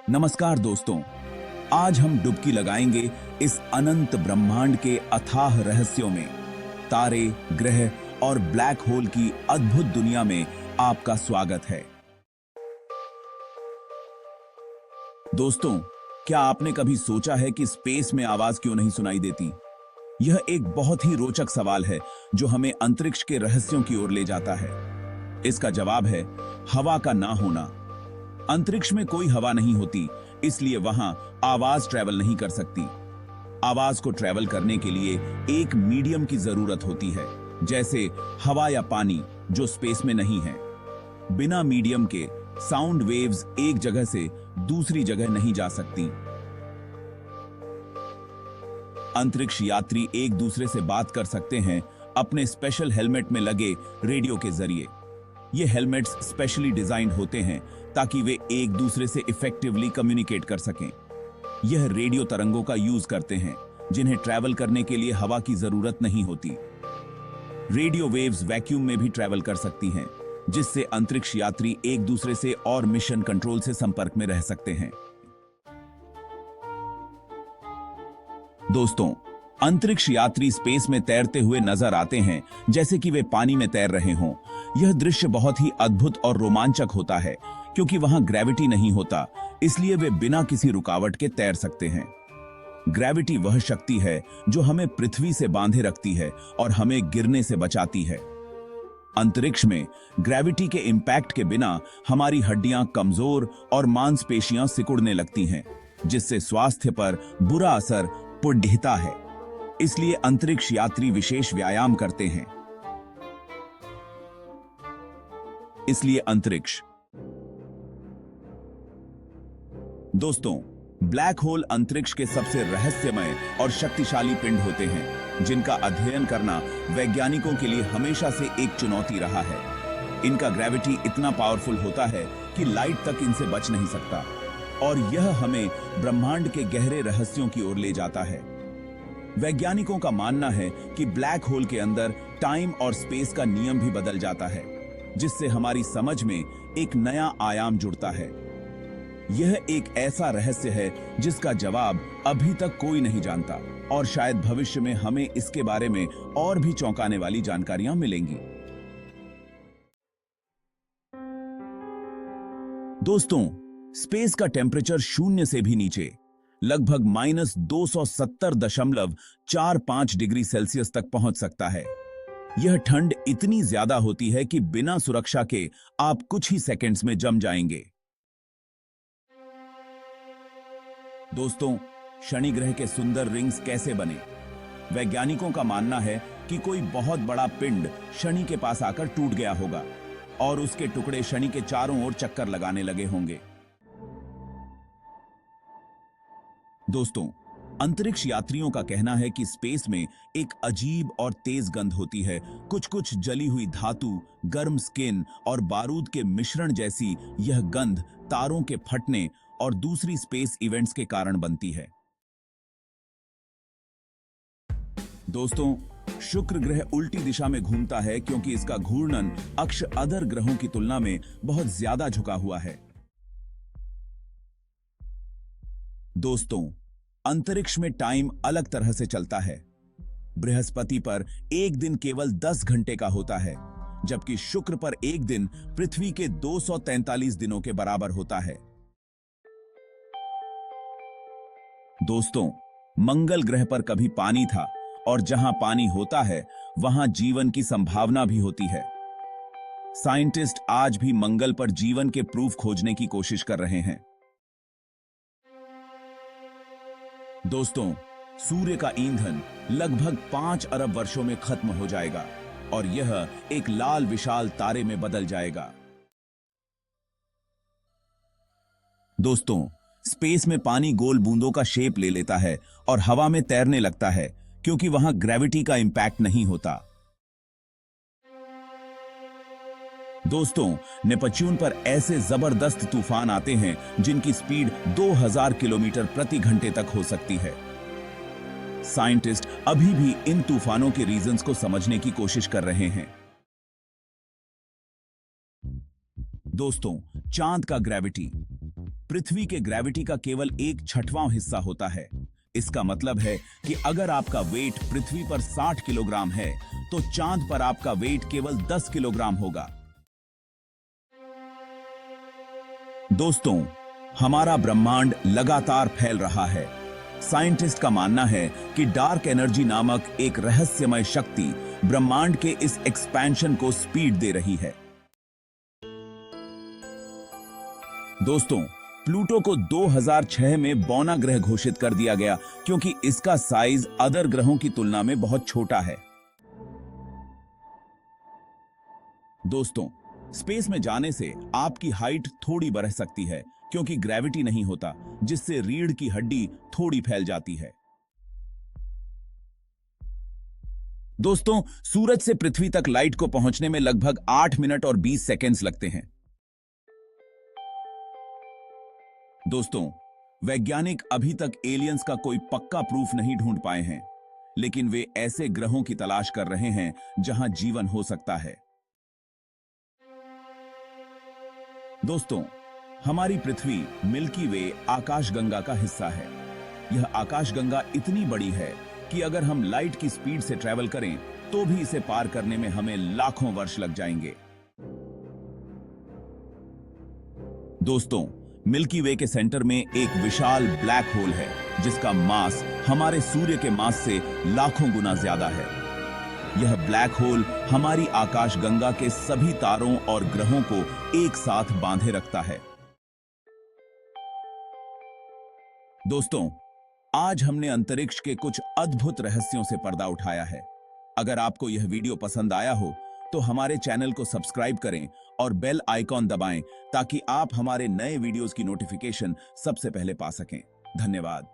नमस्कार दोस्तों, आज हम डुबकी लगाएंगे इस अनंत ब्रह्मांड के अथाह रहस्यों में। तारे, ग्रह और ब्लैक होल की अद्भुत दुनिया में आपका स्वागत है। दोस्तों, क्या आपने कभी सोचा है कि स्पेस में आवाज क्यों नहीं सुनाई देती? यह एक बहुत ही रोचक सवाल है जो हमें अंतरिक्ष के रहस्यों की ओर ले जाता है। इसका जवाब है हवा का ना होना। अंतरिक्ष में कोई हवा नहीं होती, इसलिए वहां आवाज ट्रैवल नहीं कर सकती। आवाज को ट्रैवल करने के लिए एक मीडियम की जरूरत होती है, जैसे हवा या पानी, जो स्पेस में नहीं है। बिना मीडियम के साउंड वेव्स एक जगह से दूसरी जगह नहीं जा सकती। अंतरिक्ष यात्री एक दूसरे से बात कर सकते हैं अपने स्पेशल हेलमेट में लगे रेडियो के जरिए। ये हेलमेट्स स्पेशली डिजाइंड होते हैं ताकि वे एक दूसरे से इफेक्टिवली कम्युनिकेट कर सकें। यह रेडियो तरंगों का यूज करते हैं जिन्हें ट्रैवल करने के लिए हवा की जरूरत नहीं होती। रेडियो वेव्स वैक्यूम में भी ट्रैवल कर सकती हैं, जिससे अंतरिक्ष यात्री एक दूसरे से और मिशन कंट्रोल से संपर्क में रह सकते हैं। दोस्तों, अंतरिक्ष यात्री स्पेस में तैरते हुए नजर आते हैं जैसे कि वे पानी में तैर रहे हों। यह दृश्य बहुत ही अद्भुत और रोमांचक होता है क्योंकि वहां ग्रेविटी नहीं होता, इसलिए वे बिना किसी रुकावट के तैर सकते हैं। ग्रेविटी वह शक्ति है जो हमें पृथ्वी से बांधे रखती है और हमें गिरने से बचाती है। अंतरिक्ष में ग्रेविटी के इंपैक्ट के बिना हमारी हड्डियां कमजोर और मांसपेशियां सिकुड़ने लगती हैं, जिससे स्वास्थ्य पर बुरा असर पड़ता है। इसलिए अंतरिक्ष यात्री विशेष व्यायाम करते हैं। इसलिए अंतरिक्ष। दोस्तों, ब्लैक होल अंतरिक्ष के सबसे रहस्यमय और शक्तिशाली पिंड होते हैं, जिनका अध्ययन करना वैज्ञानिकों के लिए हमेशा से एक चुनौती रहा है। इनका ग्रेविटी इतना पावरफुल होता है कि लाइट तक इनसे बच नहीं सकता, और यह हमें ब्रह्मांड के गहरे रहस्यों की ओर ले जाता है। वैज्ञानिकों का मानना है कि ब्लैक होल के अंदर टाइम और स्पेस का नियम भी बदल जाता है, जिससे हमारी समझ में एक नया आयाम जुड़ता है। यह एक ऐसा रहस्य है जिसका जवाब अभी तक कोई नहीं जानता, और शायद भविष्य में हमें इसके बारे में और भी चौंकाने वाली जानकारियां मिलेंगी। दोस्तों, स्पेस का टेम्परेचर शून्य से भी नीचे, लगभग -270.45 डिग्री सेल्सियस तक पहुंच सकता है। यह ठंड इतनी ज्यादा होती है कि बिना सुरक्षा के आप कुछ ही सेकंड्स में जम जाएंगे। दोस्तों, शनि ग्रह के सुंदर रिंग्स कैसे बने? वैज्ञानिकों का मानना है कि कोई बहुत बड़ा पिंड शनि के पास आकर टूट गया होगा और उसके टुकड़े शनि के चारों ओर चक्कर लगाने लगे होंगे। दोस्तों, अंतरिक्ष यात्रियों का कहना है कि स्पेस में एक अजीब और तेज गंध होती है। कुछ जली हुई धातु, गर्म स्किन और बारूद के मिश्रण जैसी यह गंध तारों के फटने और दूसरी स्पेस इवेंट्स के कारण बनती है। दोस्तों, शुक्र ग्रह उल्टी दिशा में घूमता है क्योंकि इसका घूर्णन अक्ष अदर ग्रहों की तुलना में बहुत ज्यादा झुका हुआ है। दोस्तों, अंतरिक्ष में टाइम अलग तरह से चलता है। बृहस्पति पर एक दिन केवल 10 घंटे का होता है, जबकि शुक्र पर एक दिन पृथ्वी के 243 दिनों के बराबर होता है। दोस्तों, मंगल ग्रह पर कभी पानी था, और जहां पानी होता है वहां जीवन की संभावना भी होती है। साइंटिस्ट आज भी मंगल पर जीवन के प्रूफ खोजने की कोशिश कर रहे हैं। दोस्तों, सूर्य का ईंधन लगभग 5 अरब वर्षों में खत्म हो जाएगा और यह एक लाल विशाल तारे में बदल जाएगा। दोस्तों, स्पेस में पानी गोल बूंदों का शेप ले लेता है और हवा में तैरने लगता है क्योंकि वहां ग्रेविटी का इंपैक्ट नहीं होता। दोस्तों, नेपच्यून पर ऐसे जबरदस्त तूफान आते हैं जिनकी स्पीड 2000 किलोमीटर प्रति घंटे तक हो सकती है। साइंटिस्ट अभी भी इन तूफानों के रीजंस को समझने की कोशिश कर रहे हैं। दोस्तों, चांद का ग्रेविटी। पृथ्वी के ग्रेविटी का केवल 1/6वां हिस्सा होता है। इसका मतलब है कि अगर आपका वेट पृथ्वी पर 60 किलोग्राम है तो चांद पर आपका वेट केवल 10 किलोग्राम होगा। दोस्तों, हमारा ब्रह्मांड लगातार फैल रहा है। साइंटिस्ट का मानना है कि डार्क एनर्जी नामक एक रहस्यमय शक्ति ब्रह्मांड के इस एक्सपेंशन को स्पीड दे रही है। दोस्तों, प्लूटो को 2006 में बौना ग्रह घोषित कर दिया गया क्योंकि इसका साइज अदर ग्रहों की तुलना में बहुत छोटा है। दोस्तों, स्पेस में जाने से आपकी हाइट थोड़ी बढ़ सकती है क्योंकि ग्रेविटी नहीं होता, जिससे रीढ़ की हड्डी थोड़ी फैल जाती है। दोस्तों, सूरज से पृथ्वी तक लाइट को पहुंचने में लगभग 8 मिनट और 20 सेकंड्स लगते हैं। दोस्तों, वैज्ञानिक अभी तक एलियंस का कोई पक्का प्रूफ नहीं ढूंढ पाए हैं, लेकिन वे ऐसे ग्रहों की तलाश कर रहे हैं जहां जीवन हो सकता है। दोस्तों, हमारी पृथ्वी मिल्की वे आकाशगंगा का हिस्सा है। यह आकाशगंगा इतनी बड़ी है कि अगर हम लाइट की स्पीड से ट्रैवल करें तो भी इसे पार करने में हमें लाखों वर्ष लग जाएंगे। दोस्तों, मिल्की वे के सेंटर में एक विशाल ब्लैक होल है जिसका मास हमारे सूर्य के मास से लाखों गुना ज्यादा है। यह ब्लैक होल हमारी आकाशगंगा के सभी तारों और ग्रहों को एक साथ बांधे रखता है। दोस्तों, आज हमने अंतरिक्ष के कुछ अद्भुत रहस्यों से पर्दा उठाया है। अगर आपको यह वीडियो पसंद आया हो तो हमारे चैनल को सब्सक्राइब करें और बेल आइकॉन दबाएं ताकि आप हमारे नए वीडियोस की नोटिफिकेशन सबसे पहले पा सकें। धन्यवाद।